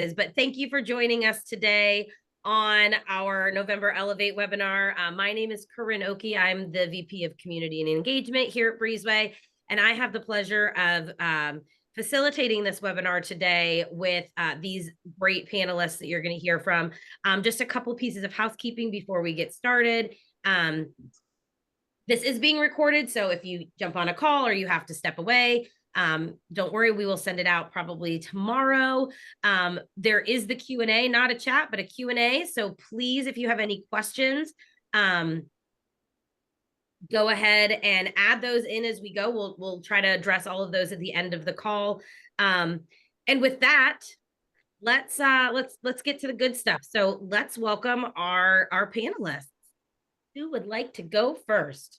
But thank you for joining us today on our November Elevate webinar. My name is Corinne Oki. I'm the VP of Community and Engagement here at Breezeway, and I have the pleasure of facilitating this webinar today with these great panelists that you're going to hear from. Just a couple pieces of housekeeping before we get started. This is being recorded, so if you jump on a call or you have to step away, don't worry, we will send it out probably tomorrow. There is the Q&A, not a chat, but a Q&A. So please, if you have any questions, go ahead and add those in as we go. We'll try to address all of those at the end of the call. And with that, let's get to the good stuff. So let's welcome our panelists. Who would like to go first?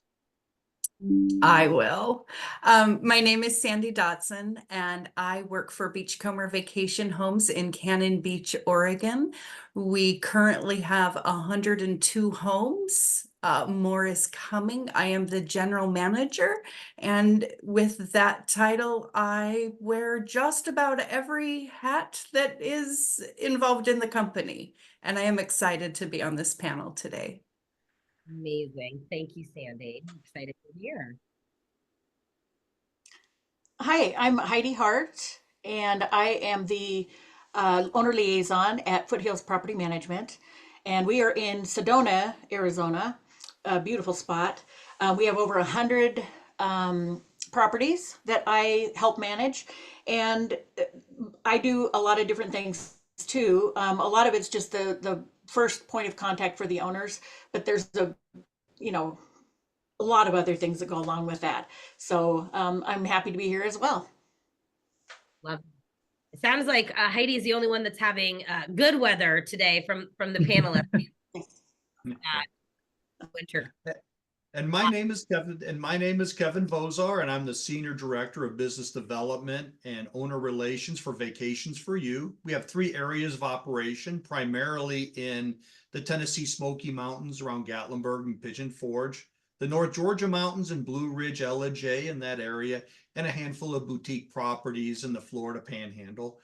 I will. My name is Sandy Dotson, and I work for Beachcomber Vacation Homes in Cannon Beach, Oregon. We currently have 102 homes. More is coming. I am the general manager, and with that title, I wear just about every hat that is involved in the company, and I am excited to be on this panel today. Amazing. Thank you, Sandy. I'm excited to hear. Hi, I'm Heidi Hart, and I am the owner liaison at Foothills Property Management. And we are in Sedona, Arizona, a beautiful spot. We have over 100 properties that I help manage, and I do a lot of different things too. A lot of it's just the first point of contact for the owners, but there's a lot of other things that go along with that. So I'm happy to be here as well. Love it. It sounds like Heidi is the only one that's having good weather today from the panelists. Winter. And my name is Kevin Vozar, and I'm the Senior Director of Business Development and Owner Relations for Vacations for You. We have 3 areas of operation, primarily in the Tennessee Smoky Mountains around Gatlinburg and Pigeon Forge, the North Georgia Mountains and Blue Ridge, LJ in that area, and a handful of boutique properties in the Florida Panhandle.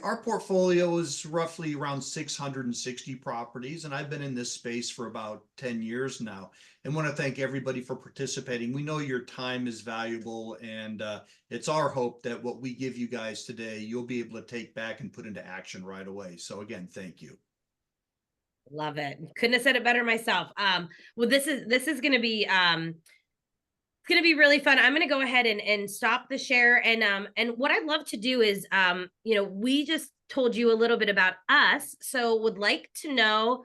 Our portfolio is roughly around 660 properties, and I've been in this space for about 10 years now, and want to thank everybody for participating. We know your time is valuable, and it's our hope that what we give you guys today, you'll be able to take back and put into action right away. So again, thank you. Love it. Couldn't have said it better myself. Well, this is going to be it's going to be really fun. I'm going to go ahead and stop the share. And what I'd love to do is, we just told you a little bit about us. So would like to know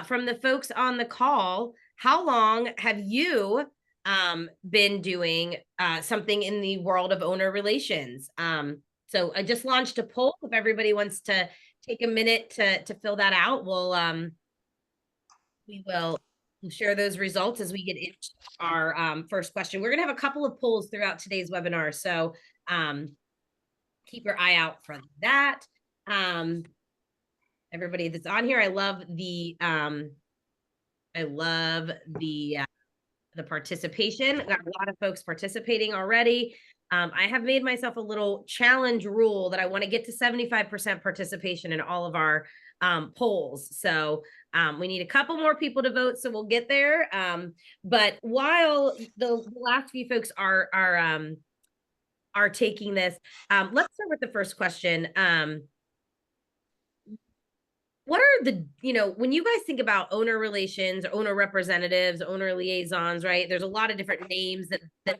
from the folks on the call, how long have you been doing something in the world of owner relations? So I just launched a poll. If everybody wants to take a minute to fill that out, we will share those results as we get into our first question. We're going to have a couple of polls throughout today's webinar, so keep your eye out for that. Everybody that's on here, I love the participation. Got a lot of folks participating already. I have made myself a little challenge rule that I want to get to 75% participation in all of our polls. So we need a couple more people to vote, so we'll get there. But while the last few folks are taking this, let's start with the first question. What are the, when you guys think about owner relations, owner representatives, owner liaisons, right? There's a lot of different names that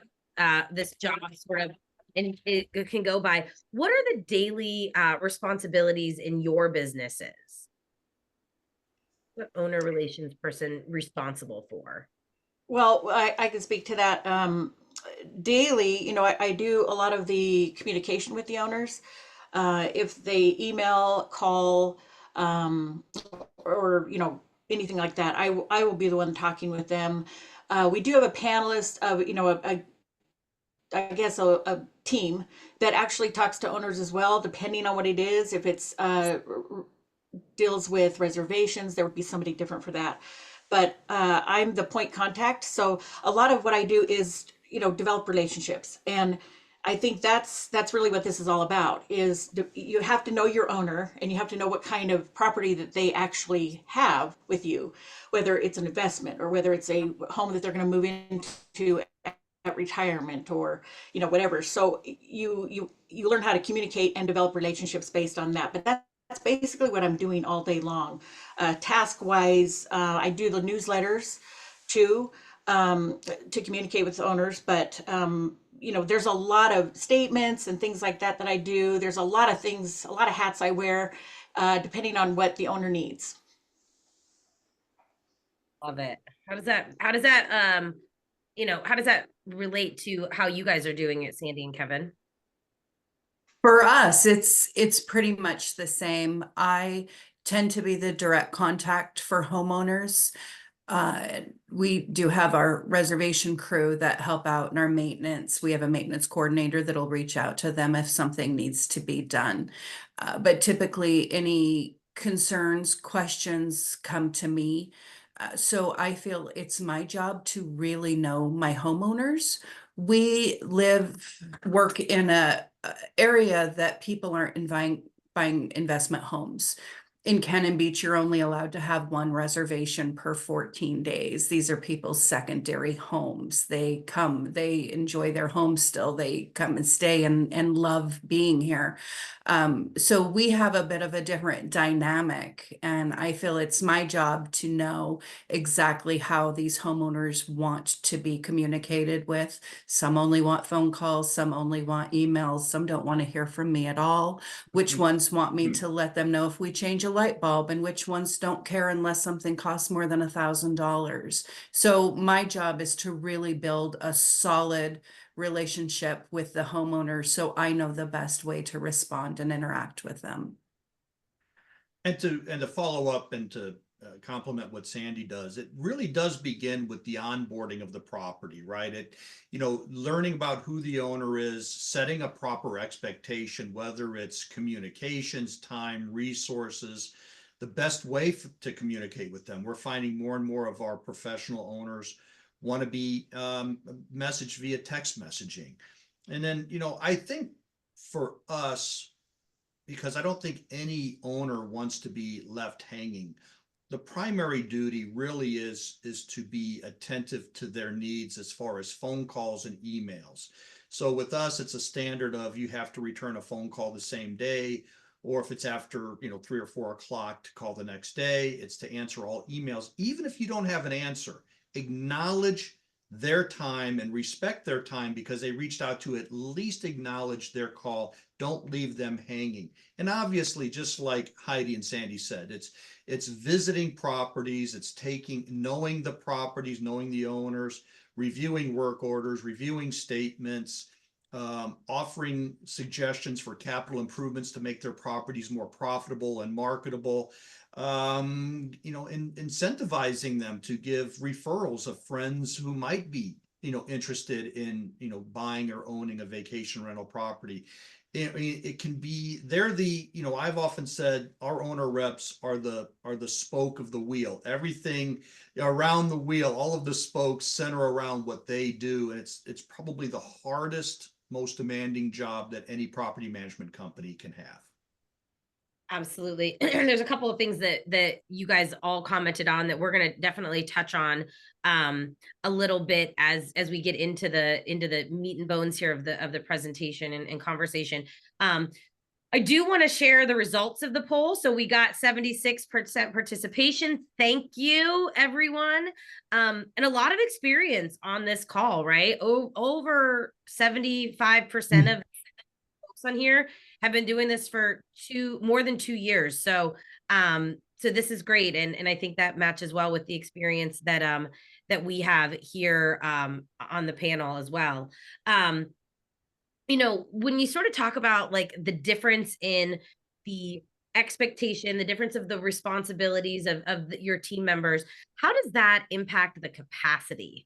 this job sort of, and it can go by. What are the daily responsibilities in your businesses? What owner relations person responsible for? Well, I can speak to that. Daily, I do a lot of the communication with the owners. If they email, call, or anything like that, I will be the one talking with them. We do have a panelist of a team that actually talks to owners as well, depending on what it is. If it's deals with reservations, there would be somebody different for that. But I'm the point contact. So a lot of what I do is, develop relationships. And I think that's really what this is all about, is you have to know your owner, and you have to know what kind of property that they actually have with you, whether it's an investment or whether it's a home that they're going to move into at retirement, or whatever. So you learn how to communicate and develop relationships based on that. But that's basically what I'm doing all day long. Task wise, I do the newsletters too, to communicate with the owners. But there's a lot of statements and things like that I do. There's a lot of things, a lot of hats I wear, depending on what the owner needs. Love it. How does that how does that relate to how you guys are doing it, Sandy and Kevin? For us, it's pretty much the same. I tend to be the direct contact for homeowners. We do have our reservation crew that help out in our maintenance. We have a maintenance coordinator that'll reach out to them if something needs to be done. But typically any concerns, questions come to me. So I feel it's my job to really know my homeowners. We work in a area that people aren't buying investment homes. In Cannon Beach, you're only allowed to have one reservation per 14 days. These are people's secondary homes. They come, they enjoy their home still. They come and stay and love being here. So we have a bit of a different dynamic, and I feel it's my job to know exactly how these homeowners want to be communicated with. Some only want phone calls, some only want emails, some don't want to hear from me at all. Which ones want me to let them know if we change a light bulb, and which ones don't care unless something costs more than $1,000. So my job is to really build a solid relationship with the homeowner, so I know the best way to respond and interact with them. And to follow up and to complement what Sandy does, it really does begin with the onboarding of the property, right? Learning about who the owner is, setting a proper expectation, whether it's communications, time, resources, the best way to communicate with them. We're finding more and more of our professional owners want to be messaged via text messaging. And then, I think for us, because I don't think any owner wants to be left hanging, the primary duty really is to be attentive to their needs as far as phone calls and emails. So with us, it's a standard of you have to return a phone call the same day, or if it's after 3 or 4 o'clock, to call the next day. It's to answer all emails. Even if you don't have an answer, acknowledge their time and respect their time, because they reached out to at least acknowledge their call. Don't leave them hanging. And obviously, just like Heidi and Sandy said, it's visiting properties, it's knowing the properties, knowing the owners, reviewing work orders, reviewing statements, offering suggestions for capital improvements to make their properties more profitable and marketable, incentivizing them to give referrals of friends who might be, interested in, buying or owning a vacation rental property. It can be, I've often said our owner reps are the spoke of the wheel. Everything around the wheel, all of the spokes center around what they do. And it's probably the hardest, most demanding job that any property management company can have. Absolutely. There's a couple of things that you guys all commented on that we're going to definitely touch on a little bit as we get into the meat and bones here of the presentation and conversation. I do want to share the results of the poll. So we got 76% participation. Thank you, everyone. And a lot of experience on this call, right? Over 75% of folks on here have been doing this for more than 2 years. So this is great. And I think that matches well with the experience that we have here on the panel as well. When you sort of talk about like the difference in the expectation, the difference of the responsibilities of your team members, how does that impact the capacity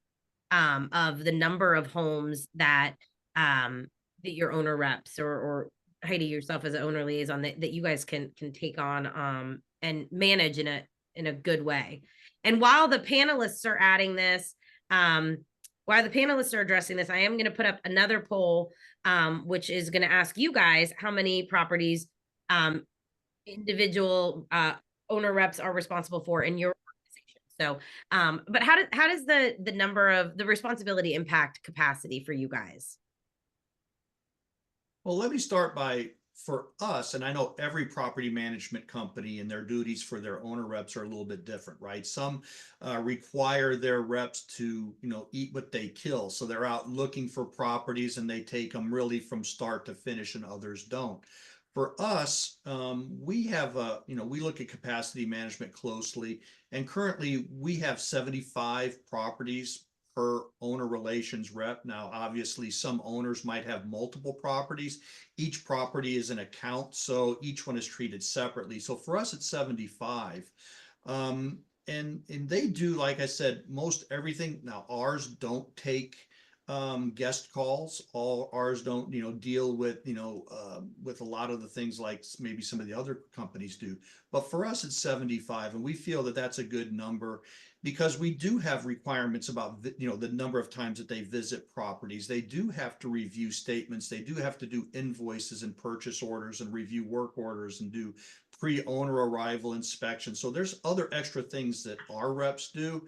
of the number of homes that your owner reps or Heidi yourself as an owner liaison that you guys can take on and manage in a good way? And while the panelists are adding this, while the panelists are addressing this, I am going to put up another poll, which is going to ask you guys how many properties individual owner reps are responsible for in your organization. So, but how does the number of the responsibility impact capacity for you guys? Well, let me start by, for us, and I know every property management company and their duties for their owner reps are a little bit different, right? Some require their reps to, eat what they kill. So they're out looking for properties and they take them really from start to finish, and others don't. For us, we have we look at capacity management closely, and currently we have 75 properties per owner relations rep. Now, obviously, some owners might have multiple properties. Each property is an account, so each one is treated separately. So for us, it's 75. And they do, like I said, most everything. Now, ours don't take guest calls. All ours don't, deal with, with a lot of the things like maybe some of the other companies do. But for us, it's 75, and we feel that that's a good number, because we do have requirements about, the number of times that they visit properties. They do have to review statements. They do have to do invoices and purchase orders and review work orders and do pre-owner arrival inspection. So there's other extra things that our reps do.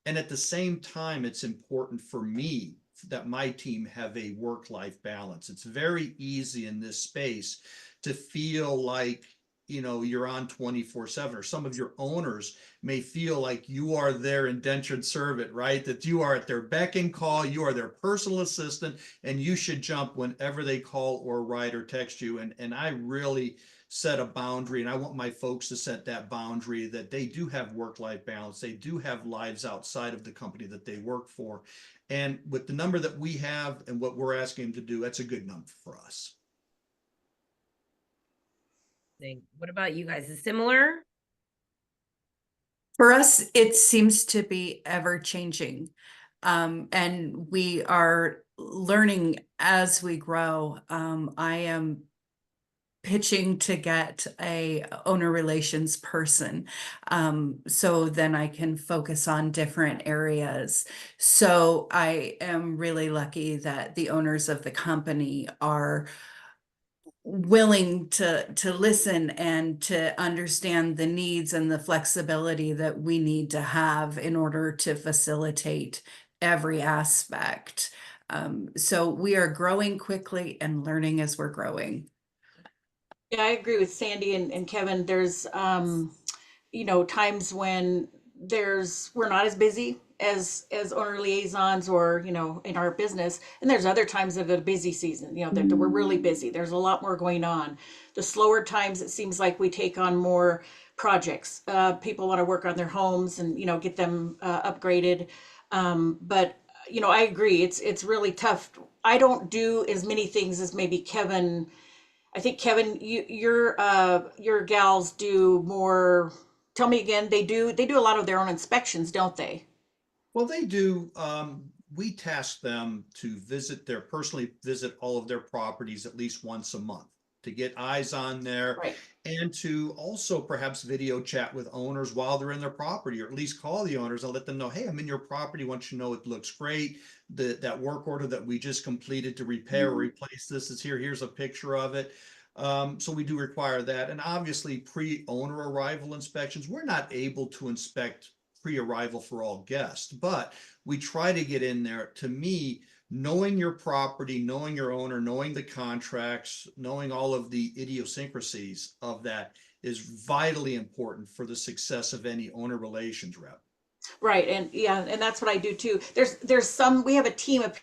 And at the same time, it's important for me that my team have a work-life balance. It's very easy in this space to feel like, you're on 24/7, or some of your owners may feel like you are their indentured servant, right? That you are at their beck and call, you are their personal assistant, and you should jump whenever they call or write or text you. And I really set a boundary, and I want my folks to set that boundary, that they do have work-life balance. They do have lives outside of the company that they work for. And with the number that we have and what we're asking them to do, that's a good number for us. What about you guys? Is it similar? For us, it seems to be ever changing. And we are learning as we grow. I am pitching to get a owner relations person, so then I can focus on different areas. So I am really lucky that the owners of the company are willing to listen and to understand the needs and the flexibility that we need to have in order to facilitate every aspect. So we are growing quickly and learning as we're growing. Yeah, I agree with Sandy and Kevin. There's, times when we're not as busy as owner liaisons, or, in our business. And there's other times of the busy season, that we're really busy. There's a lot more going on. The slower times, it seems like we take on more projects. People want to work on their homes and, get them upgraded. But I agree. It's really tough. I don't do as many things as maybe Kevin. I think Kevin, your gals do more. Tell me again. They do a lot of their own inspections, don't they? Well, they do. We task them to personally visit all of their properties at least once a month, to get eyes on there, Right. and to also perhaps video chat with owners while they're in their property, or at least call the owners and let them know, hey, I'm in your property. Want you to know it looks great. That work order that we just completed to repair or replace this is here. Here's a picture of it. So we do require that. And obviously, pre-owner arrival inspections, we're not able to inspect pre-arrival for all guests, but we try to get in there. To me, knowing your property, knowing your owner, knowing the contracts, knowing all of the idiosyncrasies of that is vitally important for the success of any owner relations rep. Right. And yeah, and that's what I do too. We have a team of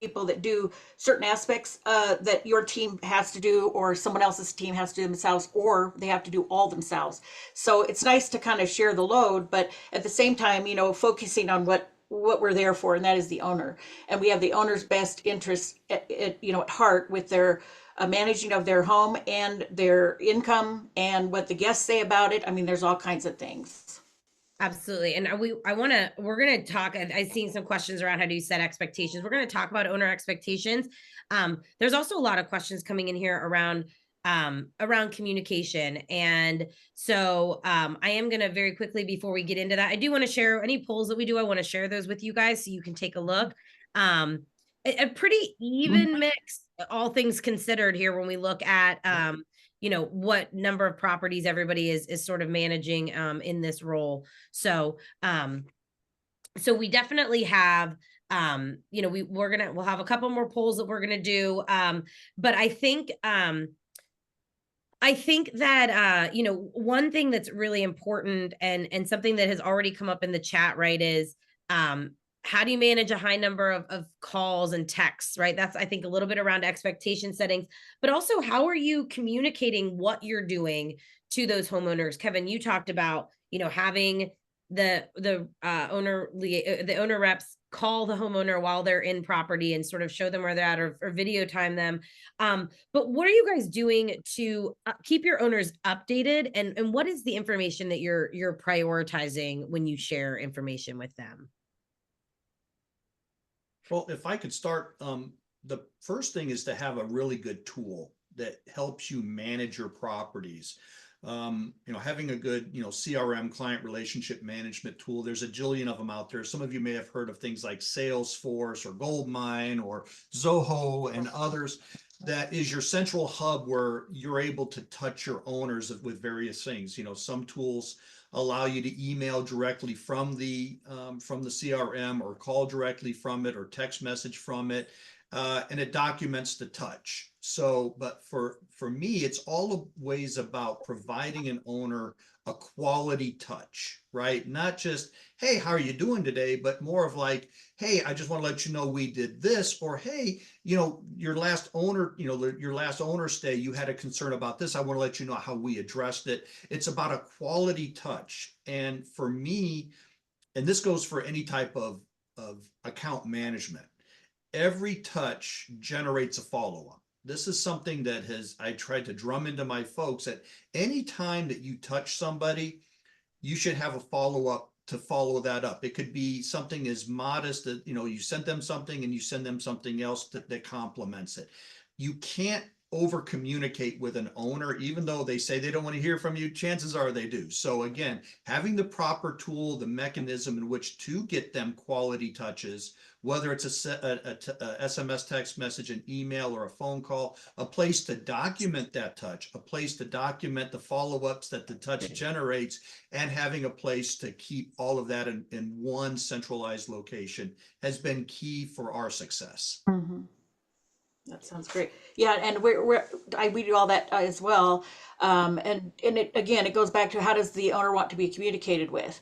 people that do certain aspects that your team has to do, or someone else's team has to do themselves, or they have to do all themselves. So it's nice to kind of share the load, but at the same time, focusing on what we're there for, and that is the owner. And we have the owner's best interest at heart, with their managing of their home and their income and what the guests say about it. I mean, there's all kinds of things. Absolutely. And we're going to talk, I've seen some questions around how do you set expectations. We're going to talk about owner expectations. There's also a lot of questions coming in here around around communication. And so I am going to very quickly, before we get into that, I do want to share any polls that we do. I want to share those with you guys so you can take a look. A pretty even mix, all things considered here, when we look at, you know, what number of properties everybody is sort of managing in this role. So, so we definitely have, you know, we'll have a couple more polls that we're gonna do. But I think that you know, one thing that's really important and something that has already come up in the chat, right, is how do you manage a high number of calls and texts, right? That's, I think, a little bit around expectation settings, but also how are you communicating what you're doing to those homeowners? Kevin, you talked about, you know, having the owner reps call the homeowner while they're in property and sort of show them where they're at, or video time them. But what are you guys doing to keep your owners updated? And what is the information that you're prioritizing when you share information with them? Well, if I could start, the first thing is to have a really good tool that helps you manage your properties. You know, having a good, you know, CRM, client relationship management tool. There's a jillion of them out there. Some of you may have heard of things like Salesforce or Goldmine or Zoho and others. That is your central hub where you're able to touch your owners with various things. You know, some tools allow you to email directly from the CRM, or call directly from it, or text message from it, and it documents the touch. So, but for me, it's always about providing an owner a quality touch, right? Not just, hey, how are you doing today? But more of like, hey, I just want to let you know we did this, or hey, you know, your last owner stay, you had a concern about this. I want to let you know how we addressed it. It's about a quality touch. And for me, and this goes for any type of account management, every touch generates a follow-up. This is something that I tried to drum into my folks, that any time that you touch somebody, you should have a follow-up to follow that up. It could be something as modest that, you know, you sent them something and you send them something else that complements it. You can't over communicate with an owner, even though they say they don't want to hear from you. Chances are they do. So again, having the proper tool, the mechanism in which to get them quality touches, whether it's a SMS text message, an email, or a phone call, a place to document that touch, a place to document the follow-ups that the touch generates, and having a place to keep all of that in one centralized location has been key for our success. Mm-hmm. That sounds great. Yeah, and we do all that as well. And it, again, it goes back to, how does the owner want to be communicated with?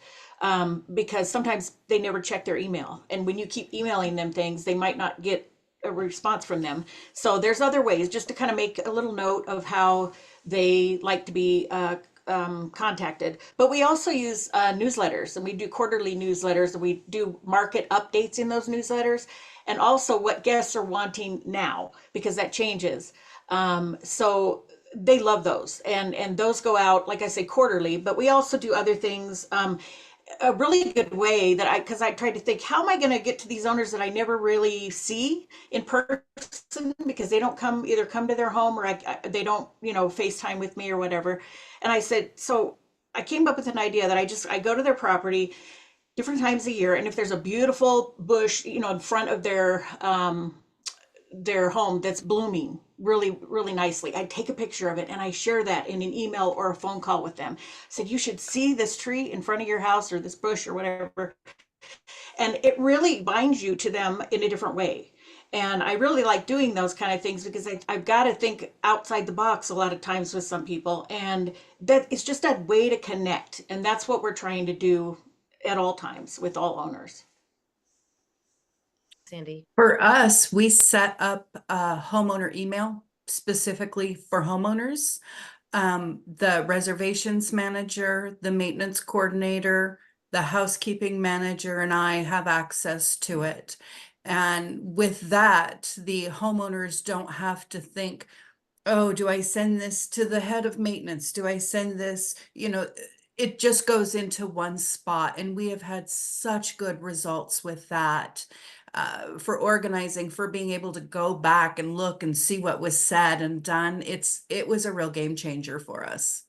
Because sometimes they never check their email, and when you keep emailing them things, they might not get a response from them. So there's other ways, just to kind of make a little note of how they like to be contacted. But we also use newsletters, and we do quarterly newsletters, and we do market updates in those newsletters, and also what guests are wanting now, because that changes. So they love those, and those go out, like I say, quarterly. But we also do other things. A really good way that because I tried to think, how am I going to get to these owners that I never really see in person, because they don't either come to their home, or they don't, you know, FaceTime with me or whatever. And I said, so I came up with an idea that I go to their property different times a year, and if there's a beautiful bush, you know, in front of their home that's blooming really, really nicely, I take a picture of it and I share that in an email or a phone call with them. I said, you should see this tree in front of your house, or this bush, or whatever. And it really binds you to them in a different way. And I really like doing those kind of things, because I've got to think outside the box a lot of times with some people, and that it's just a way to connect. And that's what we're trying to do at all times with all owners. Sandy? For us, we set up a homeowner email specifically for homeowners. The reservations manager, the maintenance coordinator, the housekeeping manager, and I have access to it. And with that, the homeowners don't have to think, oh, do I send this to the head of maintenance? Do I send this, you know, it just goes into one spot, and we have had such good results with that. for organizing, for being able to go back and look and see what was said and done. It was a real game changer for us.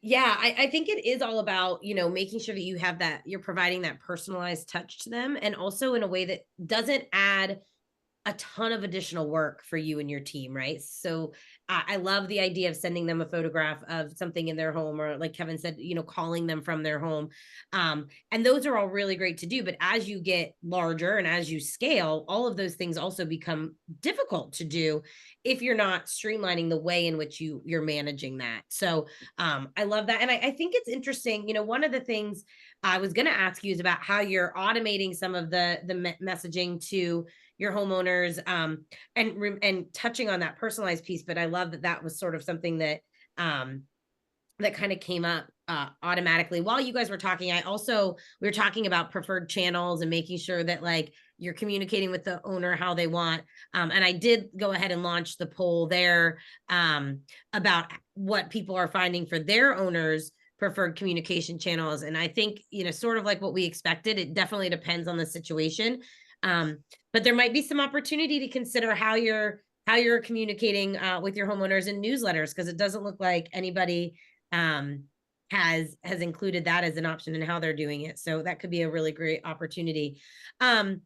Yeah, I think it is all about, making sure that you have that, you're providing that personalized touch to them, and also in a way that doesn't add a ton of additional work for you and your team, right? So I love the idea of sending them a photograph of something in their home, or like Kevin said, calling them from their home. And those are all really great to do. But as you get larger and as you scale, all of those things also become difficult to do if you're not streamlining the way in which you're managing that. So I love that. And I think it's interesting, one of the things I was going to ask you is about how you're automating some of the messaging to your homeowners, and touching on that personalized piece. But I love that was sort of something that that kind of came up automatically while you guys were talking. We were talking about preferred channels and making sure that like you're communicating with the owner how they want. And I did go ahead and launch the poll there about what people are finding for their owners preferred communication channels. And I think, sort of like what we expected, it definitely depends on the situation. But there might be some opportunity to consider how you're communicating with your homeowners in newsletters, because it doesn't look like anybody has included that as an option in how they're doing it. So that could be a really great opportunity. I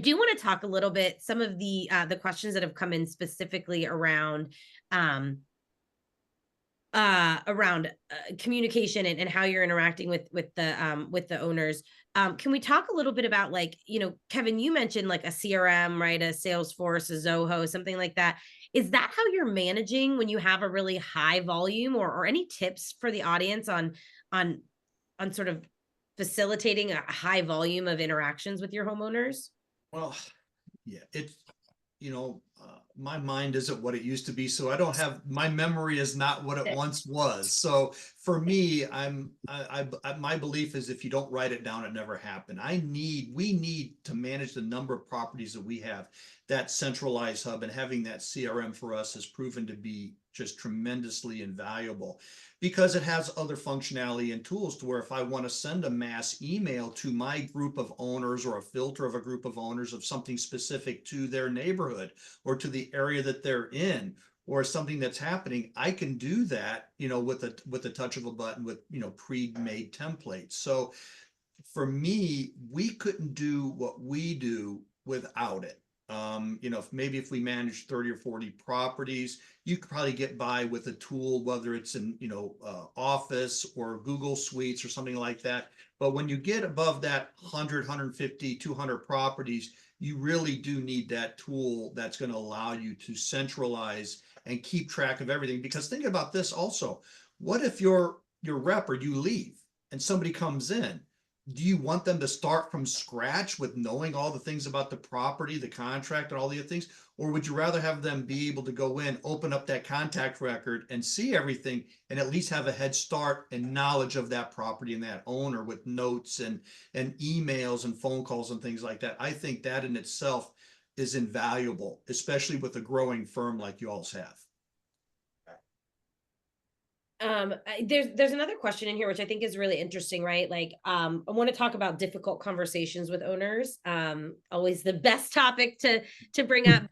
do want to talk a little bit some of the questions that have come in specifically around communication and how you're interacting with the owners. Can we talk a little bit about, like, Kevin, you mentioned like a CRM, right? A Salesforce, a Zoho, something like that. Is that how you're managing when you have a really high volume, or any tips for the audience on sort of facilitating a high volume of interactions with your homeowners? Well, yeah, my mind isn't what it used to be, so I don't have, my memory is not what it once was. So for me, my belief is if you don't write it down, it never happened. We need to manage the number of properties that we have. That centralized hub and having that CRM for us has proven to be just tremendously invaluable, because it has other functionality and tools to where if I want to send a mass email to my group of owners, or a filter of a group of owners of something specific to their neighborhood or to the area that they're in, or something that's happening, I can do that, with the touch of a button with, pre-made templates. So for me, we couldn't do what we do without it. If we manage 30 or 40 properties, you could probably get by with a tool, whether it's in, Office or Google Suites or something like that. But when you get above that 100, 150, 200 properties, you really do need that tool that's going to allow you to centralize and keep track of everything. Because think about this also, what if your rep or you leave and somebody comes in? Do you want them to start from scratch with knowing all the things about the property, the contract, and all the other things? Or would you rather have them be able to go in, open up that contact record and see everything, and at least have a head start and knowledge of that property and that owner with notes and emails and phone calls and things like that? I think that in itself is invaluable, especially with a growing firm like you all have. There's another question in here, which I think is really interesting, right? Like, I want to talk about difficult conversations with owners. Always the best topic to bring up.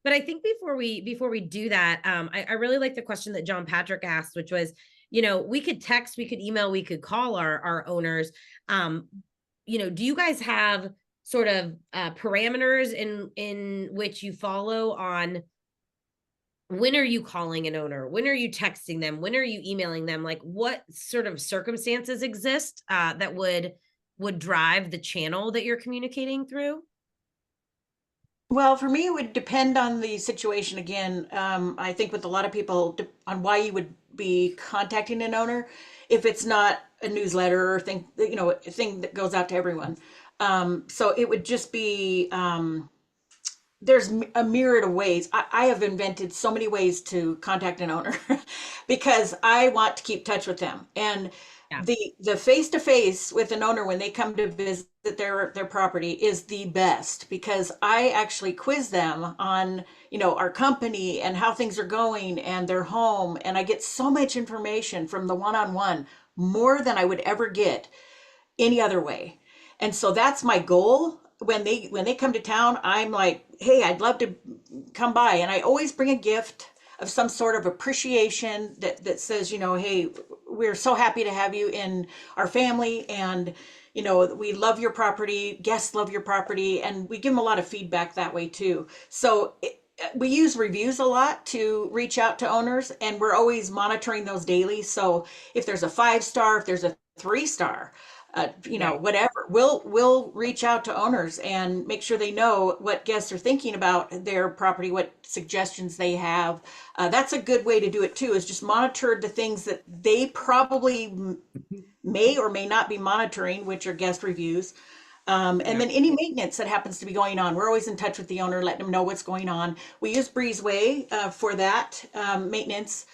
But I think before we do that, I really like the question that John Patrick asked, which was, we could text, we could email, we could call our owners. Do you guys have sort of parameters in which you follow on when are you calling an owner? When are you texting them? When are you emailing them? Like, what sort of circumstances exist that would drive the channel that you're communicating through? Well, for me, it would depend on the situation. Again, I think with a lot of people, on why you would be contacting an owner, if it's not a newsletter or thing, a thing that goes out to everyone. So it would just be, there's a myriad of ways. I have invented so many ways to contact an owner because I want to keep touch with them. And Yeah. the face-to-face with an owner when they come to visit their property is the best, because I actually quiz them on, our company and how things are going and their home. And I get so much information from the one-on-one, more than I would ever get any other way. And so that's my goal. when they come to town, I'm like, hey, I'd love to come by, and I always bring a gift of some sort of appreciation that says, hey, we're so happy to have you in our family, and we love your property, guests love your property, and we give them a lot of feedback that way too. So we use reviews a lot to reach out to owners, and we're always monitoring those daily. So if there's a 5-star, if there's a 3-star, whatever, we'll reach out to owners and make sure they know what guests are thinking about their property, what suggestions they have. That's a good way to do it too, is just monitor the things that they probably may or may not be monitoring, which are guest reviews. And then any maintenance that happens to be going on, we're always in touch with the owner, letting them know what's going on. We use Breezeway for that maintenance.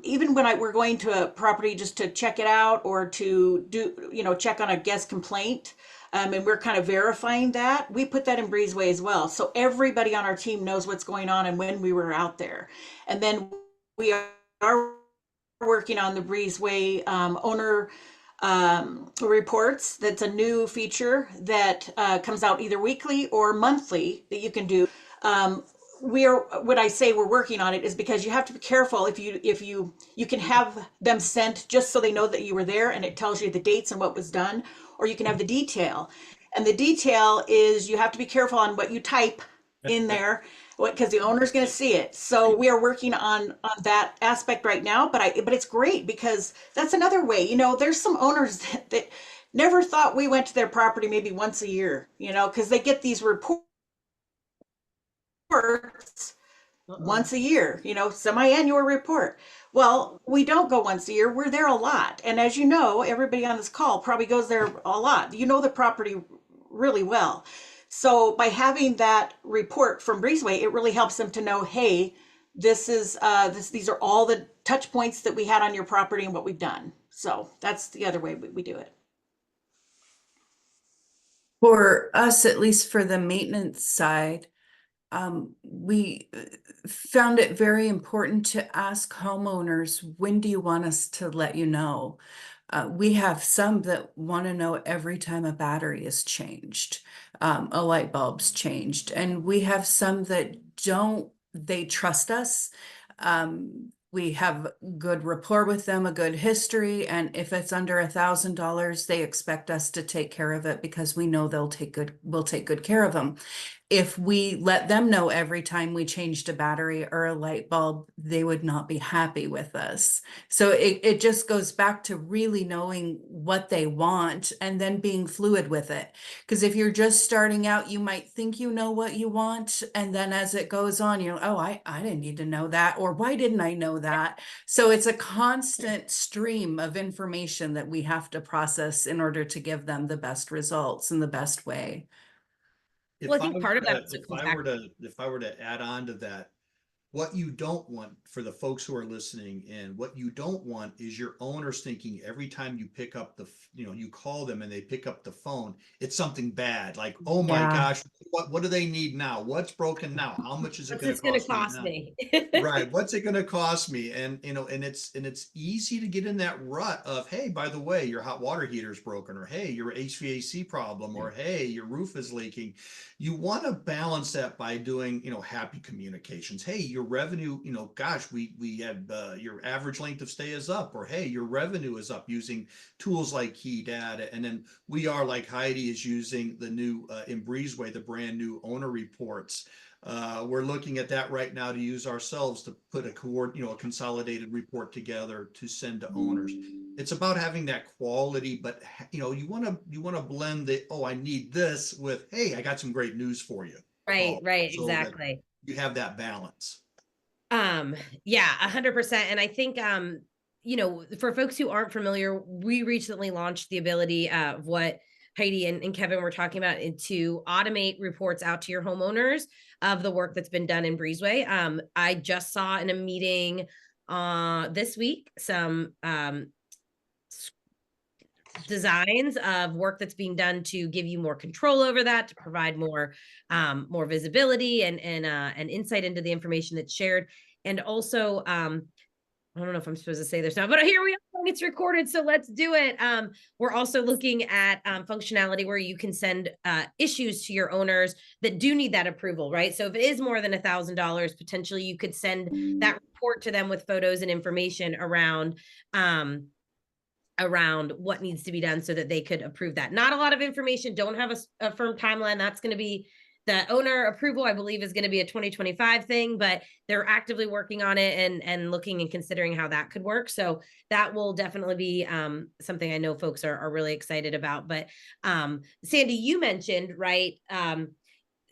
Even when we're going to a property just to check it out, or to do, check on a guest complaint, and we're kind of verifying that, we put that in Breezeway as well. So everybody on our team knows what's going on and when we were out there. And then we are working on the Breezeway owner reports. That's a new feature that comes out either weekly or monthly that you can do. What I say we're working on it is because you have to be careful. If you can have them sent just so they know that you were there and it tells you the dates and what was done, or you can have the detail. And the detail is you have to be careful on what you type in there, because the owner's going to see it. So we are working on that aspect right now, but it's great because that's another way. There's some owners that never thought we went to their property maybe once a year, because they get these reports once a year, semi-annual report. Well, we don't go once a year. We're there a lot. And as you know, everybody on this call probably goes there a lot. You know the property really well. So by having that report from Breezeway, it really helps them to know, hey, these are all the touch points that we had on your property and what we've done. So that's the other way we do it. For us, at least for the maintenance side, we found it very important to ask homeowners, when do you want us to let you know? We have some that want to know every time a battery is changed, a light bulb's changed, and we have some that don't. They trust us. We have good rapport with them, a good history, and if it's under $1,000, they expect us to take care of it because we know we'll take good care of them. If we let them know every time we changed a battery or a light bulb, they would not be happy with us. So it just goes back to really knowing what they want and then being fluid with it. Because if you're just starting out, you might think you know what you want. And then as it goes on, you're, oh, I didn't need to know that. Or why didn't I know that? So it's a constant stream of information that we have to process in order to give them the best results in the best way. Well, I think part of that if I were to add on to that, what you don't want for the folks who are listening in, what you don't want is your owners thinking every time you pick up you call them and they pick up the phone, it's something bad. Like, oh my gosh, what do they need now? What's broken now? How much is it going to cost me? Right. What's it going to cost me? And, and it's easy to get in that rut of, hey, by the way, your hot water heater is broken, or, hey, your HVAC problem, or, hey, your roof is leaking. You want to balance that by doing, happy communications. Hey, your revenue, gosh, we had your average length of stay is up, or, hey, your revenue is up, using tools like key data. And then we are, like Heidi is using the new in Breezeway, the brand new owner reports. We're looking at that right now to use ourselves to put a consolidated report together to send to owners. It's about having that quality, but you want to blend the, oh, I need this, with, hey, I got some great news for you. Right, exactly. You have that balance. Yeah, 100%. And I think, for folks who aren't familiar, we recently launched the ability of what Heidi and Kevin were talking about, to automate reports out to your homeowners of the work that's been done in Breezeway. I just saw in a meeting this week some designs of work that's being done to give you more control over that, to provide more visibility and insight into the information that's shared. And also, I don't know if I'm supposed to say this now, but here we are it's recorded, so let's do it. We're also looking at functionality where you can send issues to your owners that do need that approval, right? So if it is more than $1,000, potentially you could send that report to them with photos and information around what needs to be done so that they could approve that. Not a lot of information, don't have a firm timeline. That's going to be the owner approval, I believe, is going to be a 2025 thing, but they're actively working on it and looking and considering how that could work. So that will definitely be something I know folks are really excited about. But Sandy, you mentioned, right?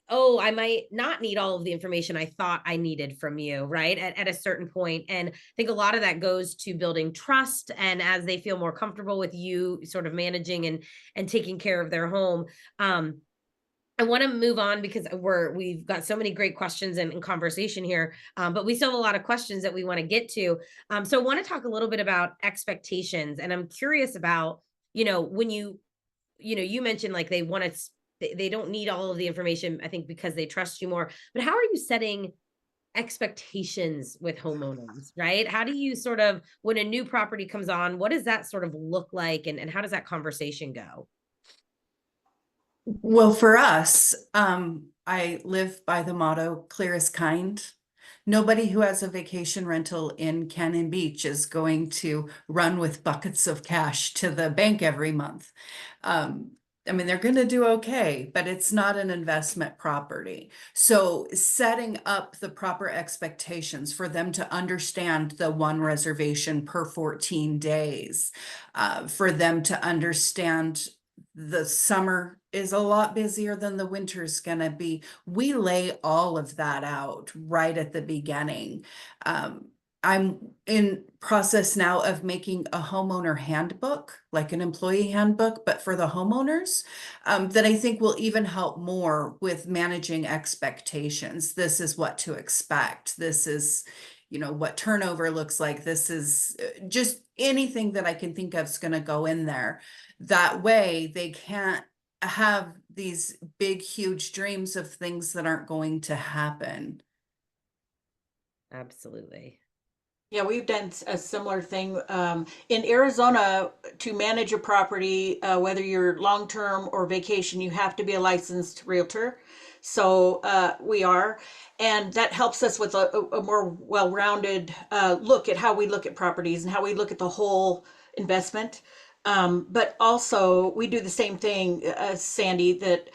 Oh, I might not need all of the information I thought I needed from you, right? At a certain point. And I think a lot of that goes to building trust. And as they feel more comfortable with you sort of managing and taking care of their home, I want to move on because we've got so many great questions and conversation here, but we still have a lot of questions that we want to get to. So I want to talk a little bit about expectations, and I'm curious about, when you mentioned like they don't need all of the information, I think, because they trust you more. But how are you setting expectations with homeowners, right? How do you sort of, when a new property comes on, what does that sort of look like, and how does that conversation go? Well, for us, I live by the motto, clear as kind. Nobody who has a vacation rental in Cannon Beach is going to run with buckets of cash to the bank every month. I mean, they're going to do okay, but it's not an investment property. So setting up the proper expectations for them to understand the one reservation per 14 days, for them to understand the summer is a lot busier than the winter's gonna be. We lay all of that out right at the beginning. I'm in process now of making a homeowner handbook, like an employee handbook, but for the homeowners, that I think will even help more with managing expectations. This is what to expect. This is, what turnover looks like. This is just anything that I can think of is going to go in there. That way they can't have these big, huge dreams of things that aren't going to happen. Absolutely. Yeah, we've done a similar thing in Arizona. To manage a property, whether you're long-term or vacation, you have to be a licensed realtor. So we are, and that helps us with a more well-rounded look at how we look at properties and how we look at the whole investment. But also, we do the same thing, Sandy, that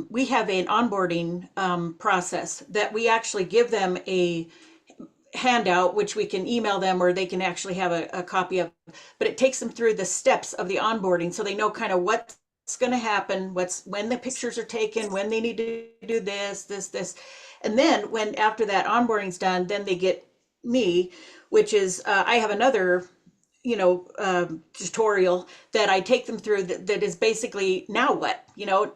we have an onboarding process that we actually give them a handout, which we can email them or they can actually have a copy of, but it takes them through the steps of the onboarding so they know kind of what's going to happen, when the pictures are taken, when they need to do this. And then when after that onboarding's done, then they get me, which is I have another tutorial that I take them through that is basically, now what?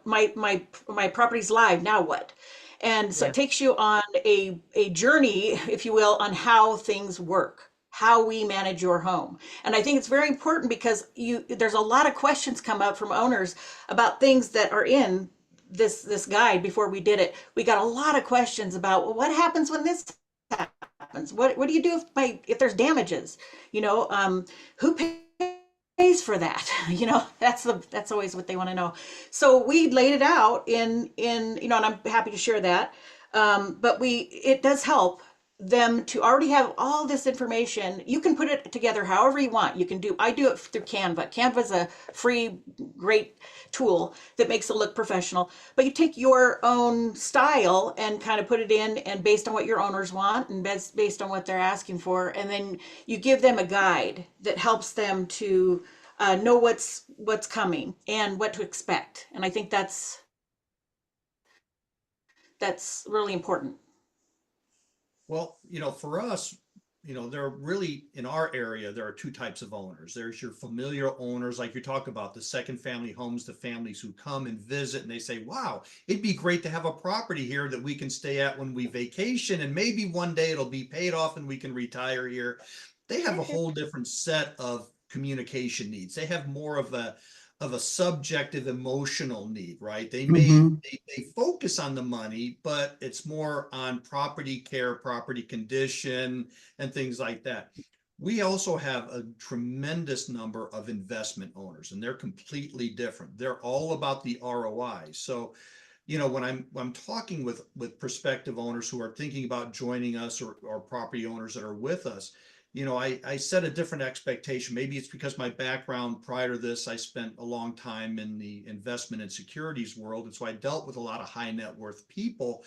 My property's live, now what? And so it takes you on a journey, if you will, on how things work, how we manage your home. And I think it's very important because there's a lot of questions come up from owners about things that are in this guide. Before we did it, we got a lot of questions about, well, what happens when this happens? What do you do if there's damages? Who pays for that? That's always what they want to know. So we laid it out in and I'm happy to share that. But it does help them to already have all this information. You can put it together however you want. I do it through Canva. Canva is a free, great tool that makes it look professional, but you take your own style and kind of put it in, and based on what your owners want and based on what they're asking for. And then you give them a guide that helps them to know what's coming and what to expect. And I think that's really important. Well, for us, there are really, in our area, there are two types of owners. There's your familiar owners, like you talk about, the second family homes, the families who come and visit and they say, wow, it'd be great to have a property here that we can stay at when we vacation, and maybe one day it'll be paid off and we can retire here. They have a whole different set of communication needs. They have more of a subjective emotional need, right? They they focus on the money, but it's more on property care, property condition, and things like that. We also have a tremendous number of investment owners, and they're completely different. They're all about the ROI. So, when I'm talking with prospective owners who are thinking about joining us, or property owners that are with us, I set a different expectation. Maybe it's because my background prior to this, I spent a long time in the investment and securities world. And so I dealt with a lot of high net worth people.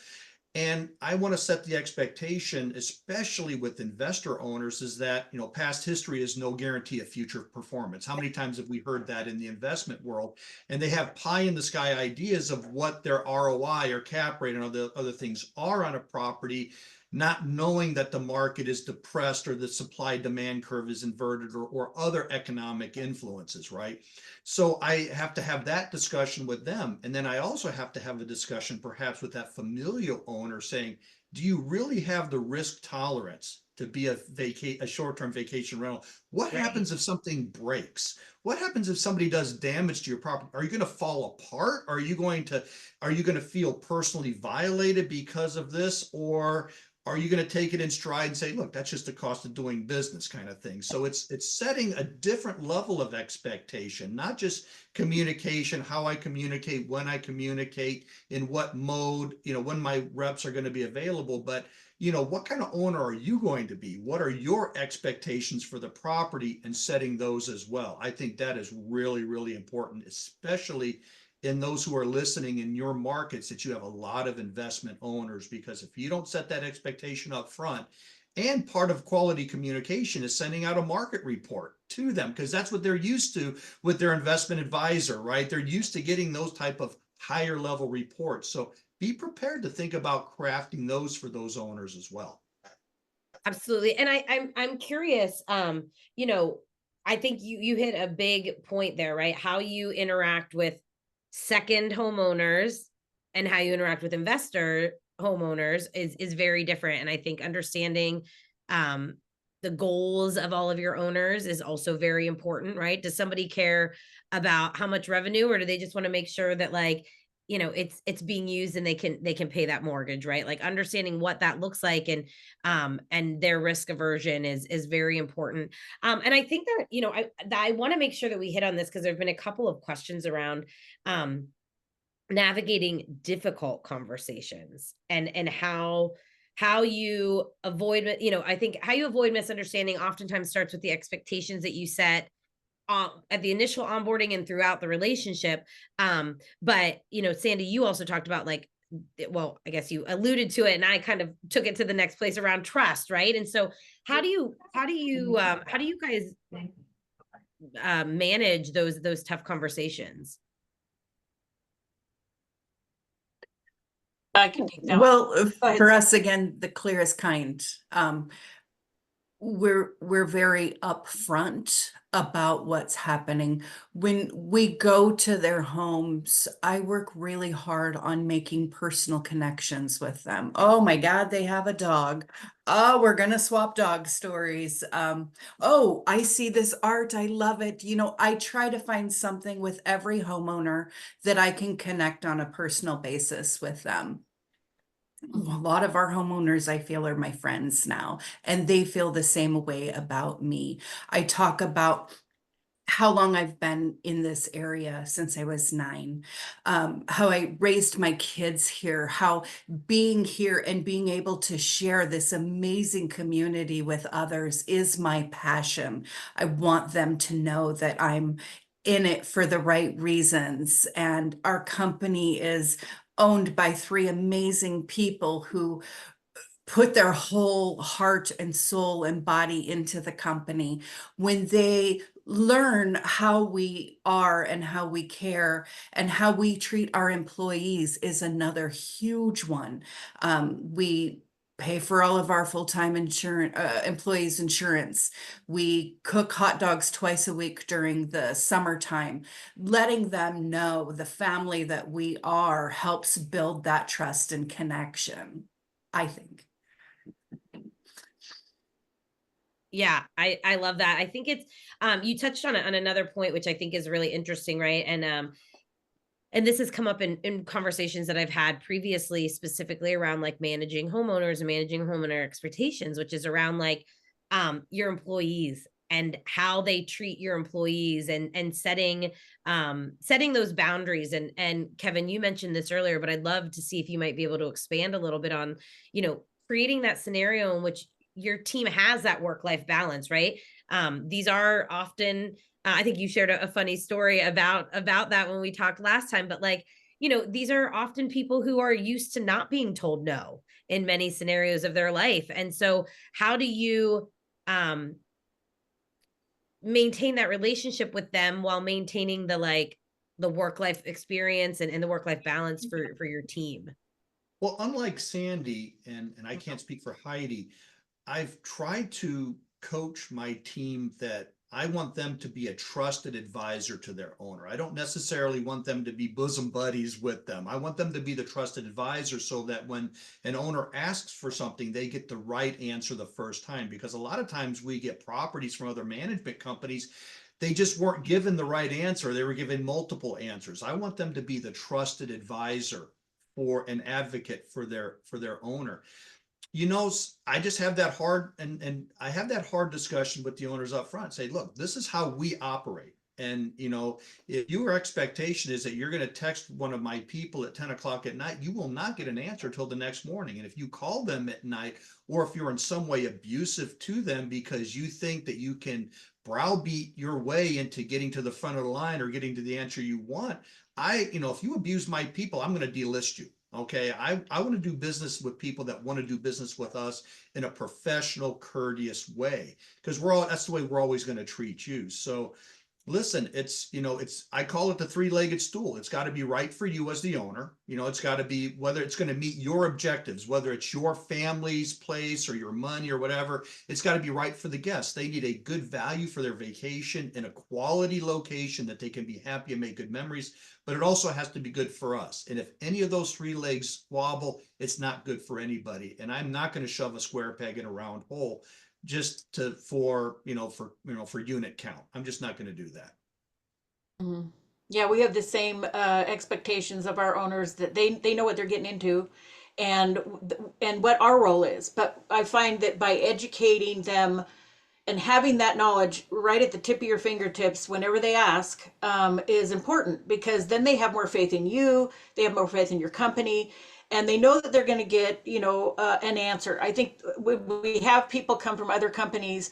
And I want to set the expectation, especially with investor owners, is that, past history is no guarantee of future performance. How many times have we heard that in the investment world? And they have pie in the sky ideas of what their ROI or cap rate and other things are on a property, not knowing that the market is depressed or the supply demand curve is inverted, or other economic influences, right? So I have to have that discussion with them. And then I also have to have a discussion perhaps with that familial owner saying, do you really have the risk tolerance to be a short-term vacation rental? What Right. happens if something breaks? What happens if somebody does damage to your property? Are you going to fall apart? Are you going to feel personally violated because of this? Or are you going to take it in stride and say, look, that's just the cost of doing business, kind of thing? So it's setting a different level of expectation, not just communication, how I communicate, when I communicate, in what mode, when my reps are going to be available, but what kind of owner are you going to be? What are your expectations for the property, and setting those as well? I think that is really, really important, especially in those who are listening in your markets, that you have a lot of investment owners, because if you don't set that expectation up front, and part of quality communication is sending out a market report to them, because that's what they're used to with their investment advisor, right? They're used to getting those type of higher level reports. So be prepared to think about crafting those for those owners as well. Absolutely. And I'm curious, I think you hit a big point there, right? How you interact with second homeowners and how you interact with investor homeowners is very different. And I think understanding um the goals of all of your owners is also very important, right? Does somebody care about how much revenue, or do they just want to make sure that, like, it's being used and they can pay that mortgage, right? Like, understanding what that looks like, and their risk aversion is very important. And I think that, I want to make sure that we hit on this, because there've been a couple of questions around um navigating difficult conversations, and how you avoid it. I think how you avoid misunderstanding oftentimes starts with the expectations that you set at the initial onboarding and throughout the relationship. But Sandy, you also talked about, like, well, I guess you alluded to it, and I kind of took it to the next place around trust, right? And so how do you guys manage those tough conversations? I can take that one. Well, Go ahead, for Sam. us, again, the clearest kind. We're very upfront about what's happening. When we go to their homes, I work really hard on making personal connections with them. Oh my God, they have a dog. Oh, we're gonna swap dog stories. Oh, I see this art. I love it. I try to find something with every homeowner that I can connect on a personal basis with them. A lot of our homeowners, I feel, are my friends now, and they feel the same way about me. I talk about how long I've been in this area since I was 9, how I raised my kids here, how being here and being able to share this amazing community with others is my passion. I want them to know that I'm in it for the right reasons, and our company is owned by 3 amazing people who put their whole heart and soul and body into the company. When they learn how we are and how we care and how we treat our employees is another huge one. We pay for all of our full-time employees' insurance. We cook hot dogs twice a week during the summertime. Letting them know the family that we are helps build that trust and connection, I think. Yeah, I love that. I think it's you touched on another point, which I think is really interesting, right? And this has come up in conversations that I've had previously, specifically around, like, managing homeowners and managing homeowner expectations, which is around, like, your employees and how they treat your employees, and setting those boundaries. And Kevin, you mentioned this earlier, but I'd love to see if you might be able to expand a little bit on, creating that scenario in which your team has that work-life balance, right? These are often, I think you shared a funny story about that when we talked last time, but like, these are often people who are used to not being told no in many scenarios of their life. And so how do you maintain that relationship with them while maintaining the work-life experience and the work-life balance for your team? Well, unlike Sandy, and I can't speak for Heidi, I've tried to coach my team that I want them to be a trusted advisor to their owner. I don't necessarily want them to be bosom buddies with them. I want them to be the trusted advisor so that when an owner asks for something, they get the right answer the first time. Because a lot of times we get properties from other management companies, they just weren't given the right answer. They were given multiple answers. I want them to be the trusted advisor for an advocate for their owner. I just have that hard, and I have that hard discussion with the owners up front. Say, look, this is how we operate. And if your expectation is that you're going to text one of my people at 10 o'clock at night, you will not get an answer till the next morning. And if you call them at night, or if you're in some way abusive to them because you think that you can browbeat your way into getting to the front of the line or getting to the answer you want, if you abuse my people, I'm going to delist you. Okay, I want to do business with people that want to do business with us in a professional, courteous way, because that's the way we're always going to treat you. So listen, I call it the three-legged stool. It's got to be right for you as the owner. It's got to be whether it's going to meet your objectives, whether it's your family's place or your money or whatever. It's got to be right for the guests. They need a good value for their vacation in a quality location that they can be happy and make good memories. But it also has to be good for us. And if any of those three legs wobble, it's not good for anybody. And I'm not going to shove a square peg in a round hole just for unit count. I'm just not going to do that. Mhm. Yeah, we have the same expectations of our owners, that they know what they're getting into, and what our role is. But I find that by educating them and having that knowledge right at the tip of your fingertips whenever they ask is important, because then they have more faith in you, they have more faith in your company, and they know that they're going to get an answer. I think we have people come from other companies.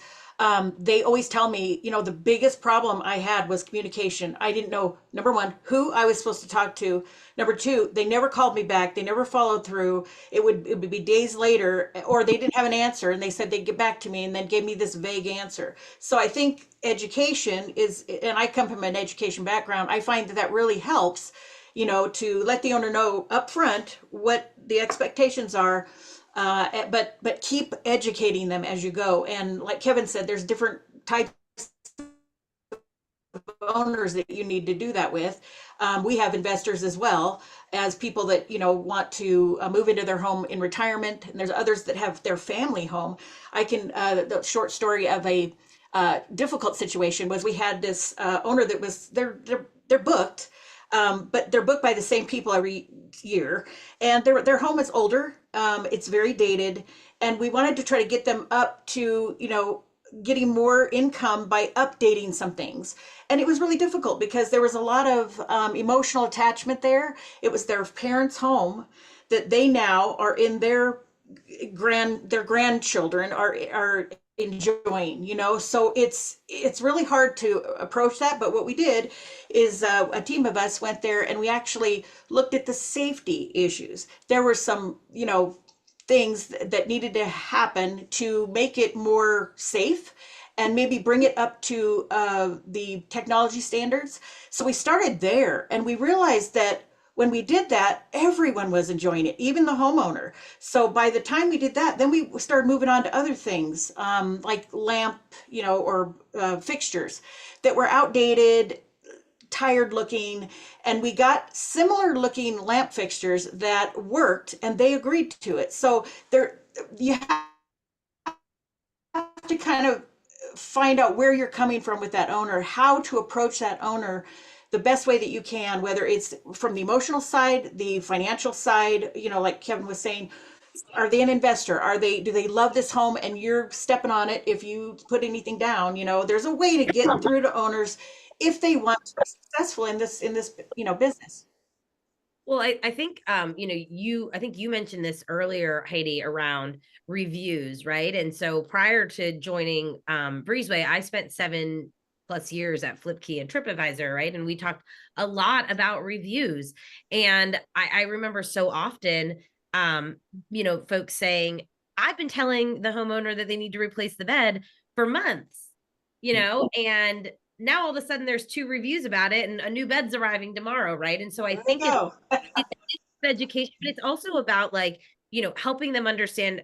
They always tell me, the biggest problem I had was communication. I didn't know, number one, who I was supposed to talk to. Number two, they never called me back. They never followed through. It would be days later, or they didn't have an answer and they said they'd get back to me and then gave me this vague answer. So I think education is, and I come from an education background, I find that really helps, to let the owner know up front what the expectations are. But keep educating them as you go. And like Kevin said, there's different types of owners that you need to do that with. We have investors as well as people that want to move into their home in retirement, and there's others that have their family home. The short story of a difficult situation was, we had this owner that was they're booked. But they're booked by the same people every year, and their home is older. It's very dated, and we wanted to try to get them up to getting more income by updating some things. And it was really difficult because there was a lot of emotional attachment there. It was their parents' home that they now are in their grandchildren are enjoying, so it's really hard to approach that. But what we did is a team of us went there and we actually looked at the safety issues. There were some things that needed to happen to make it more safe and maybe bring it up to the technology standards. So we started there, and we realized that when we did that, everyone was enjoying it, even the homeowner. So by the time we did that, then we started moving on to other things, like lamp, or fixtures that were outdated, tired looking, and we got similar looking lamp fixtures that worked, and they agreed to it. So you have to kind of find out where you're coming from with that owner, how to approach that owner the best way that you can, whether it's from the emotional side, the financial side, like Kevin was saying, Are they an investor? Do they love this home and you're stepping on it if you put anything down? There's a way to get through to owners if they want to be successful in this business. Well, I think I think you mentioned this earlier, Heidi, around reviews, right? And so prior to joining Breezeway, I spent 7+ years at Flipkey and TripAdvisor, right? And we talked a lot about reviews. And I remember so often folks saying, I've been telling the homeowner that they need to replace the bed for months, and now all of a sudden there's 2 reviews about it and a new bed's arriving tomorrow, right? And so I think it's education, but it's also about helping them understand,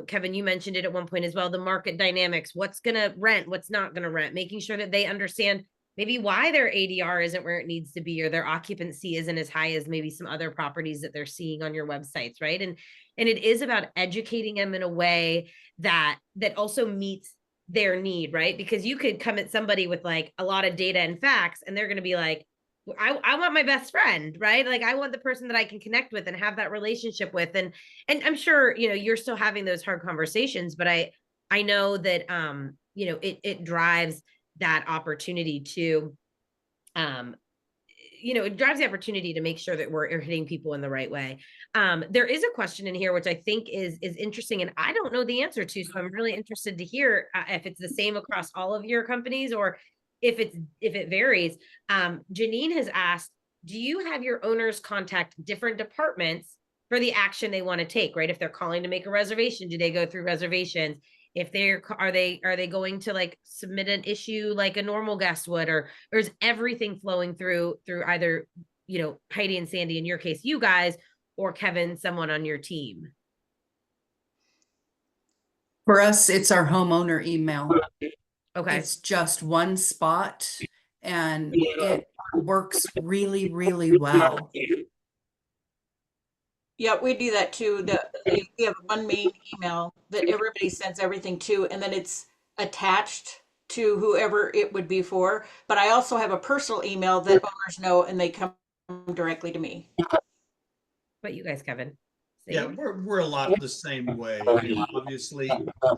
Kevin, you mentioned it at one point as well, the market dynamics, what's going to rent, what's not going to rent, making sure that they understand maybe why their ADR isn't where it needs to be, or their occupancy isn't as high as maybe some other properties that they're seeing on your websites, right? And it is about educating them in a way that also meets their need, right? Because you could come at somebody with like a lot of data and facts, and they're going to be like, I want my best friend, right? Like I want the person that I can connect with and have that relationship with. And I'm sure, you're still having those hard conversations, but I know that, it drives that opportunity to, it drives the opportunity to make sure that we're hitting people in the right way. There is a question in here, which I think is interesting, and I don't know the answer to, so I'm really interested to hear if it's the same across all of your companies or if it varies. Janine has asked, do you have your owners contact different departments for the action they want to take, right? If they're calling to make a reservation, do they go through reservations? If are they going to like submit an issue like a normal guest would, or is everything flowing through either, Heidi and Sandy, in your case, you guys, or Kevin, someone on your team? For us, it's our homeowner email. Okay. It's just one spot and it works really, really well. Yeah, we do that too. We have one main email that everybody sends everything to, and then it's attached to whoever it would be for. But I also have a personal email that owners know, and they come directly to me. But you guys, Kevin? Yeah, we're a lot the same way. Obviously,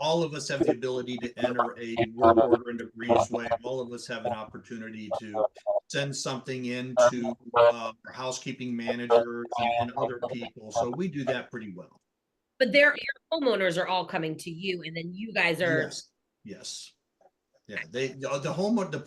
all of us have the ability to enter a work order into Breezeway. All of us have an opportunity to send something into our housekeeping managers and other people. So we do that pretty well. But your homeowners are all coming to you, and then you guys are. Yes. Yeah, the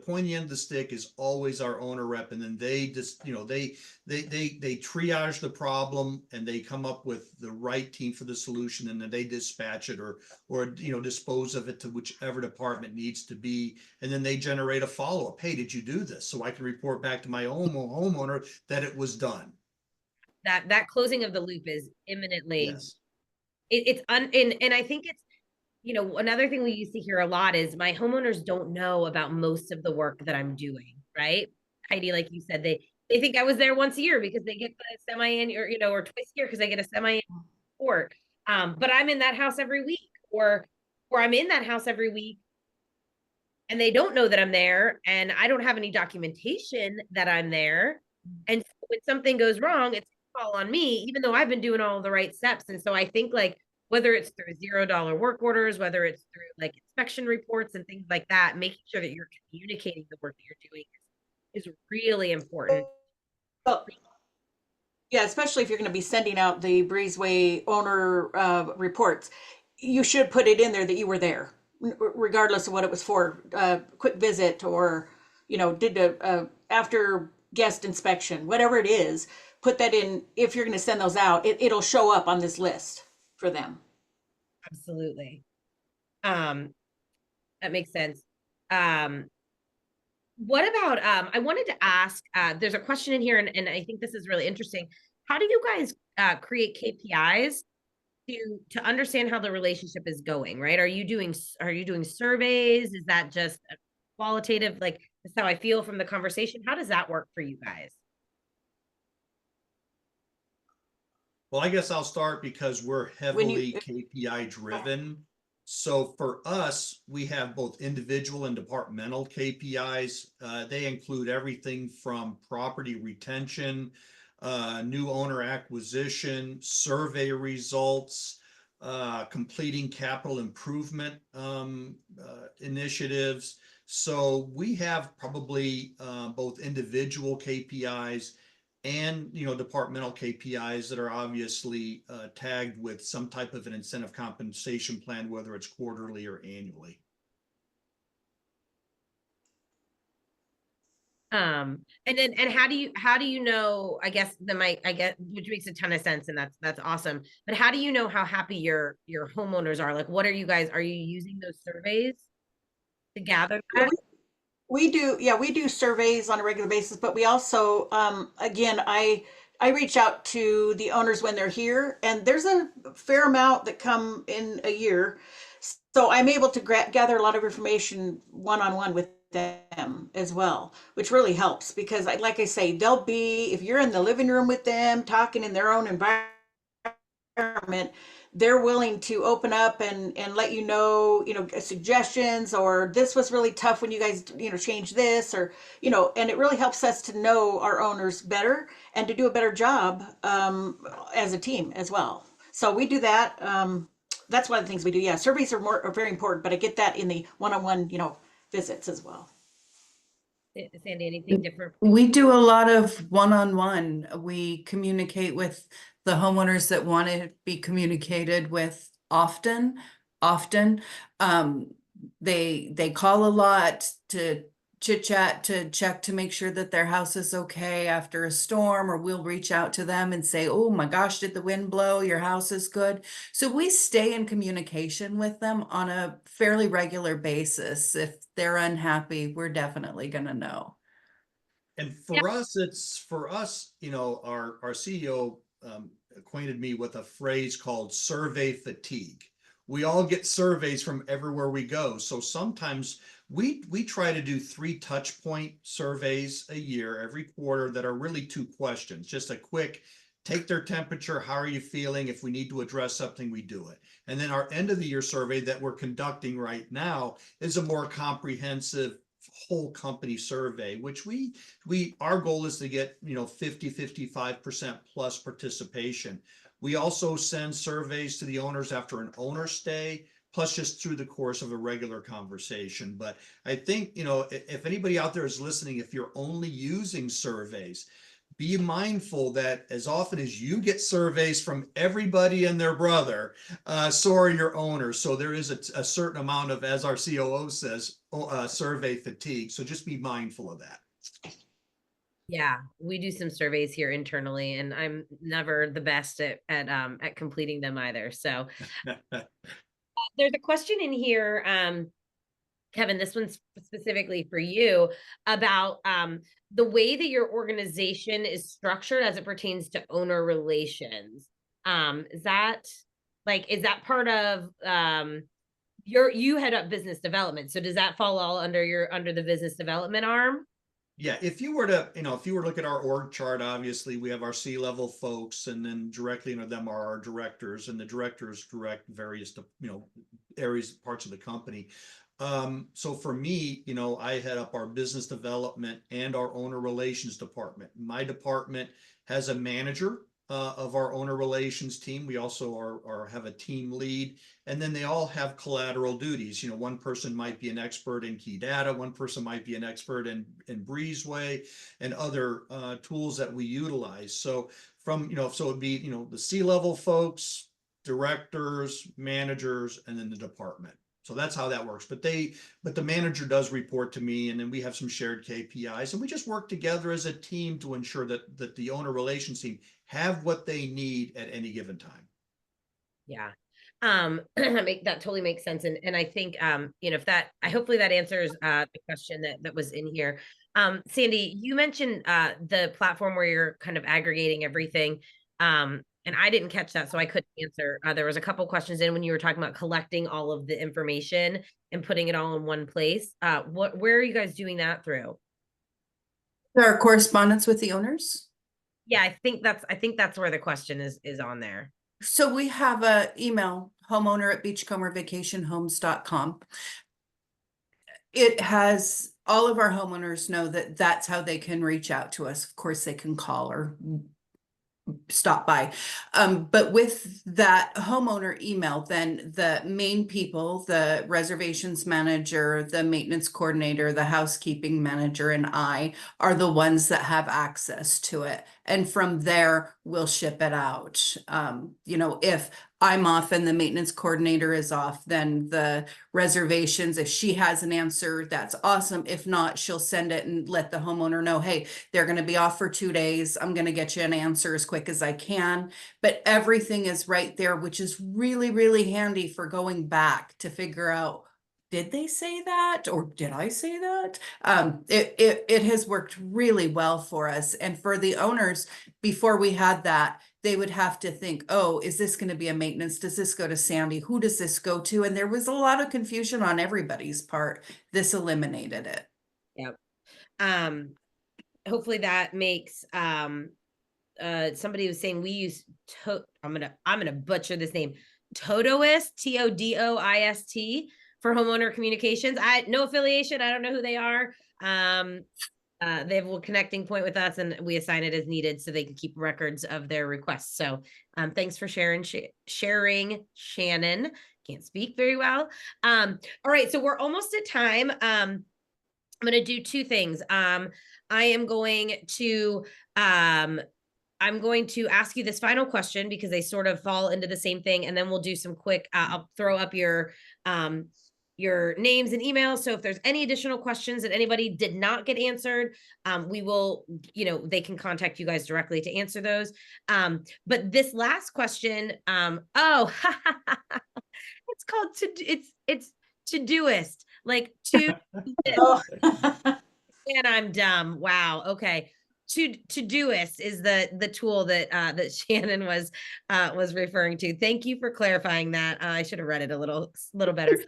pointy end of the stick is always our owner rep, and then they just, they triage the problem and they come up with the right team for the solution, and then they dispatch it or dispose of it to whichever department needs to be, and then they generate a follow-up. Hey, did you do this? So I can report back to my homeowner that it was done. That closing of the loop is imminently. Yes. And I think it's, another thing we used to hear a lot is my homeowners don't know about most of the work that I'm doing, right? Heidi, like you said, they think I was there once a year because they get the semi-annual, or twice a year because I get a semi-annual report. But I'm in that house every week, or I'm in that house every week, and they don't know that I'm there, and I don't have any documentation that I'm there. And so when something goes wrong, it's all on me, even though I've been doing all the right steps. And so I think whether it's through $0 work orders, whether it's through like inspection reports and things like that, making sure that you're communicating the work that you're doing is really important. Well, yeah, especially if you're going to be sending out the Breezeway owner reports, you should put it in there that you were there, regardless of what it was for. Quick visit, or did a after guest inspection, whatever it is. Put that in. If you're going to send those out, it'll show up on this list for them. Absolutely. That makes sense. What about, I wanted to ask, there's a question in here, and I think this is really interesting. How do you guys create KPIs to understand how the relationship is going, right? Are you doing surveys? Is that just qualitative? Like, that's how I feel from the conversation. How does that work for you guys? Well, I guess I'll start because we're heavily KPI driven. So for us, we have both individual and departmental KPIs. They include everything from property retention, new owner acquisition, survey results, completing capital improvement initiatives. So we have probably both individual KPIs and departmental KPIs that are obviously tagged with some type of an incentive compensation plan, whether it's quarterly or annually. And how do you know, I guess I get, which makes a ton of sense, and that's awesome. But how do you know how happy your homeowners are? Like, what are you using those surveys to gather Yeah, that? we do, yeah, we do surveys on a regular basis, but we also, again, I reach out to the owners when they're here, and there's a fair amount that come in a year. So I'm able to gather a lot of information one-on-one with them as well, which really helps because, like I say, they'll be, if you're in the living room with them, talking in their own environment, they're willing to open up and let you know, suggestions, or this was really tough when you guys, changed this, or, and it really helps us to know our owners better and to do a better job as a team as well. So we do that. That's one of the things we do. Yeah, surveys are very important, but I get that in the one-on-one, visits as well. Sandy, anything different? We do a lot of one-on-one. We communicate with the homeowners that want to be communicated with often. They call a lot to chit chat, to check to make sure that their house is okay after a storm, or we'll reach out to them and say, oh my gosh, did the wind blow? Your house is good. So we stay in communication with them on a fairly regular basis. If they're unhappy, we're definitely going to know. And for us, our CEO acquainted me with a phrase called survey fatigue. We all get surveys from everywhere we go. So sometimes we try to do 3 touch point surveys a year, every quarter, that are really 2 questions. Just a quick, take their temperature, how are you feeling? If we need to address something, we do it. And then our end of the year survey that we're conducting right now is a more comprehensive whole company survey, which our goal is to get 50-55% plus participation. We also send surveys to the owners after an owner stay, plus just through the course of a regular conversation. But I think, if anybody out there is listening, if you're only using surveys, be mindful that as often as you get surveys from everybody and their brother, so are your owners. So there is a certain amount of, as our COO says, survey fatigue. So just be mindful of that. Yeah, we do some surveys here internally, and I'm never the best at completing them either. So there's a question in here, Kevin, this one's specifically for you, about the way that your organization is structured as it pertains to owner relations. Is that part of you head up business development? So does that fall all under the business development arm? Yeah, if you were to look at our org chart, obviously we have our C-level folks, and then directly under them are our directors, and the directors direct various, areas, parts of the company. So for me, I head up our business development and our owner relations department. My department has a manager of our owner relations team. We also have a team lead, and then they all have collateral duties. One person might be an expert in key data, one person might be an expert in Breezeway and other tools that we utilize. So so it'd be, the C-level folks, directors, managers, and then the department. So that's how that works. But the manager does report to me, and then we have some shared KPIs, and we just work together as a team to ensure that the owner relations team have what they need at any given time. Yeah. That totally makes sense. And I think, hopefully that answers the question that was in here. Sandy, you mentioned the platform where you're kind of aggregating everything. And I didn't catch that, so I couldn't answer. There was a couple questions in when you were talking about collecting all of the information and putting it all in one place. Where are you guys doing that through? Our correspondence with the owners. Yeah, I think that's where the question is on there. So we have a email, homeowner@beachcombervacationhomes.com. It has all of our homeowners know that that's how they can reach out to us. Of course, they can call or stop by. But with that homeowner email, then the main people, the reservations manager, the maintenance coordinator, the housekeeping manager, and I are the ones that have access to it. And from there, we'll ship it out. You know, if I'm off and the maintenance coordinator is off, then the reservations, if she has an answer, that's awesome. If not, she'll send it and let the homeowner know, hey, they're going to be off for 2 days. I'm going to get you an answer as quick as I can. But everything is right there, which is really, really handy for going back to figure out, did they say that or did I say that? It has worked really well for us. And for the owners, before we had that, they would have to think, oh, is this going to be a maintenance? Does this go to Sandy? Who does this go to? And there was a lot of confusion on everybody's part. This eliminated it. Yep. Hopefully that makes somebody was saying we use I'm gonna butcher this name, Todoist, Todoist, for homeowner communications. No affiliation, I don't know who they are. They have a connecting point with us, and we assign it as needed so they can keep records of their requests. So thanks for sharing, Shannon. Can't speak very well. All right, so we're almost at time. I'm going to do two things. I'm going to ask you this final question because they sort of fall into the same thing, and then we'll do some quick, I'll throw up your names and emails. So if there's any additional questions that anybody did not get answered, we will, they can contact you guys directly to answer those. But this last question, it's called it's Todoist, like to, Oh. and I'm dumb. Wow. Okay. Todoist is the tool that that Shannon was referring to. Thank you for clarifying that. I should have read it a little better.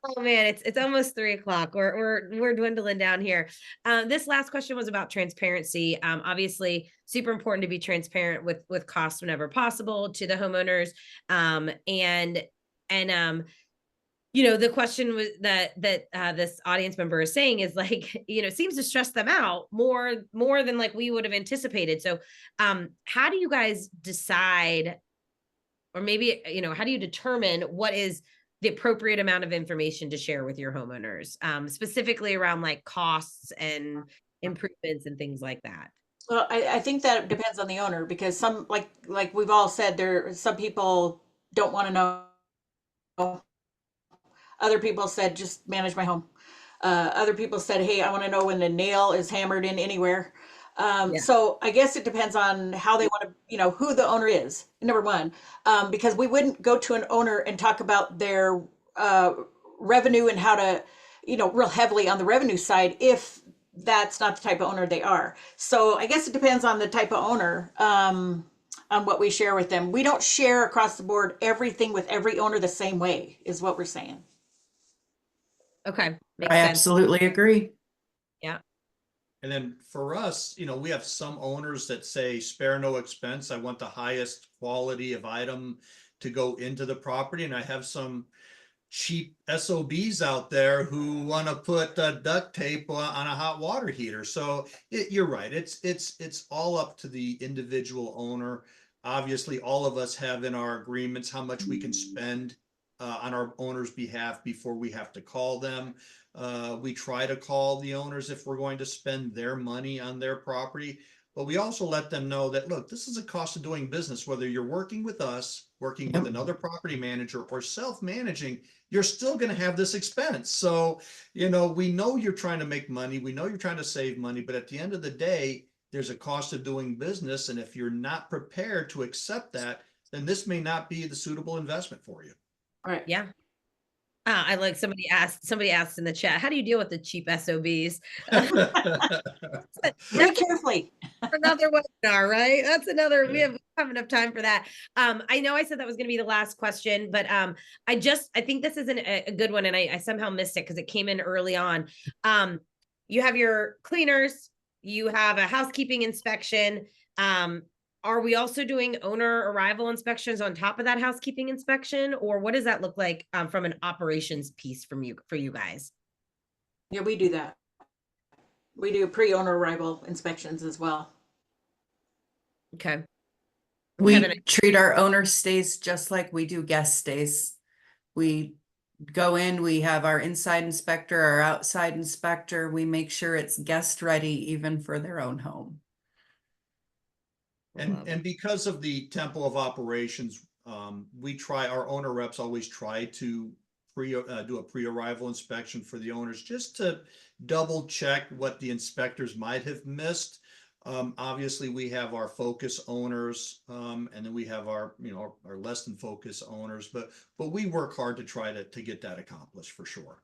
Oh man, it's almost 3:00. We're dwindling down here. This last question was about transparency. Obviously, super important to be transparent with costs whenever possible to the homeowners. The question was that this audience member is saying is like, seems to stress them out more than like we would have anticipated. So, how do you guys decide, or maybe, how do you determine what is the appropriate amount of information to share with your homeowners, specifically around like costs and improvements and things like that? Well, I think that depends on the owner, because some, like we've all said, some people don't want to know. Other people said, just manage my home. Other people said, hey, I want to know when the nail is hammered in anywhere. So I guess it depends on how they want to, who the owner is, number one, because we wouldn't go to an owner and talk about their revenue and how to, real heavily on the revenue side if that's not the type of owner they are. So I guess it depends on the type of owner, on what we share with them. We don't share across the board everything with every owner the same way, is what we're saying. Okay. Makes I sense. absolutely agree. Yeah. And then for us, we have some owners that say spare no expense. I want the highest quality of item to go into the property. And I have some cheap SOBs out there who want to put duct tape on a hot water heater. So you're right. It's all up to the individual owner. Obviously, all of us have in our agreements how much we can spend on our owner's behalf before we have to call them. We try to call the owners if we're going to spend their money on their property, but we also let them know that, look, this is a cost of doing business. Whether you're working with us, working with another property manager, or self-managing, you're still going to have this expense. So, we know you're trying to make money. We know you're trying to save money, but at the end of the day, there's a cost of doing business. And if you're not prepared to accept that, then this may not be the suitable investment for you. Right. Yeah. I like somebody asked in the chat, how do you deal with the cheap SOBs? Very carefully. Another webinar, right? That's another, we have enough time for that. I know I said that was going to be the last question, but I think this is a good one, and I somehow missed it because it came in early on. You have your cleaners, you have a housekeeping inspection. Are we also doing owner arrival inspections on top of that housekeeping inspection, or what does that look like from an operations piece for you guys? Yeah, we do that. We do pre-owner arrival inspections as well. Okay. We Kevin, treat our owner stays just like we do guest stays. We go in, we have our inside inspector, our outside inspector. We make sure it's guest ready even for their own home. And because of the tempo of operations, our owner reps always try to do a pre-arrival inspection for the owners, just to double check what the inspectors might have missed. Obviously we have our focus owners, and then we have our, our less than focus owners, but we work hard to try to get that accomplished for sure.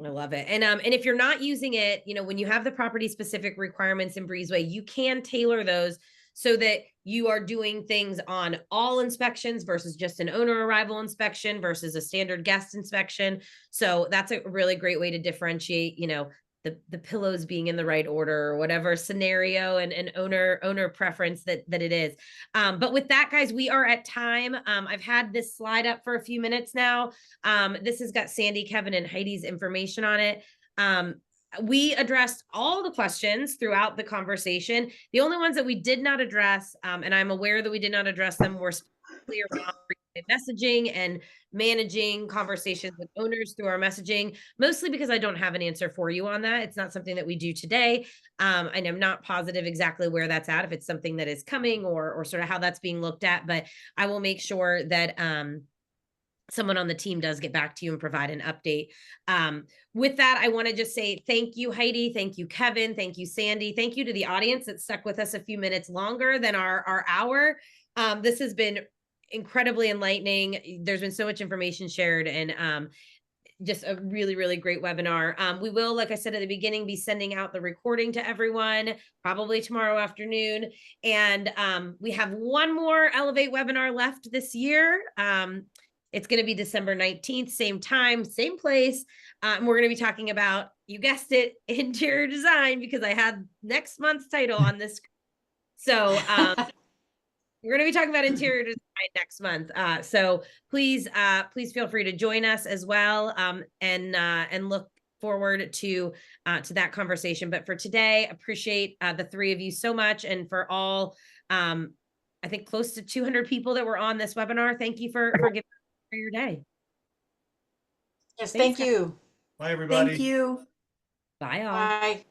I love it. And if you're not using it, when you have the property specific requirements in Breezeway, you can tailor those so that you are doing things on all inspections versus just an owner arrival inspection versus a standard guest inspection. So that's a really great way to differentiate, the pillows being in the right order or whatever scenario and owner preference that it is. But with that, guys, we are at time. I've had this slide up for a few minutes now. This has got Sandy, Kevin, and Heidi's information on it. We addressed all the questions throughout the conversation. The only ones that we did not address, and I'm aware that we did not address them, were clear messaging and managing conversations with owners through our messaging, mostly because I don't have an answer for you on that. It's not something that we do today. And I'm not positive exactly where that's at, if it's something that is coming or sort of how that's being looked at, but I will make sure that someone on the team does get back to you and provide an update. With that, I want to just say thank you, Heidi. Thank you, Kevin. Thank you, Sandy. Thank you to the audience that stuck with us a few minutes longer than our hour. This has been incredibly enlightening. There's been so much information shared, and just a really, really great webinar. We will, like I said at the beginning, be sending out the recording to everyone probably tomorrow afternoon. And we have one more Elevate webinar left this year. It's going to be December 19th, same time, same place. And we're going to be talking about, you guessed it, interior design, because I had next month's title on this. So we're going to be talking about interior design next month. So please feel free to join us as well, and look forward to that conversation. But for today, appreciate the three of you so much, and for all, I think close to 200 people that were on this webinar. Thank you for giving for your day. Yes, Thanks, thank you. Bye, everybody. Thank you. Bye all. Bye.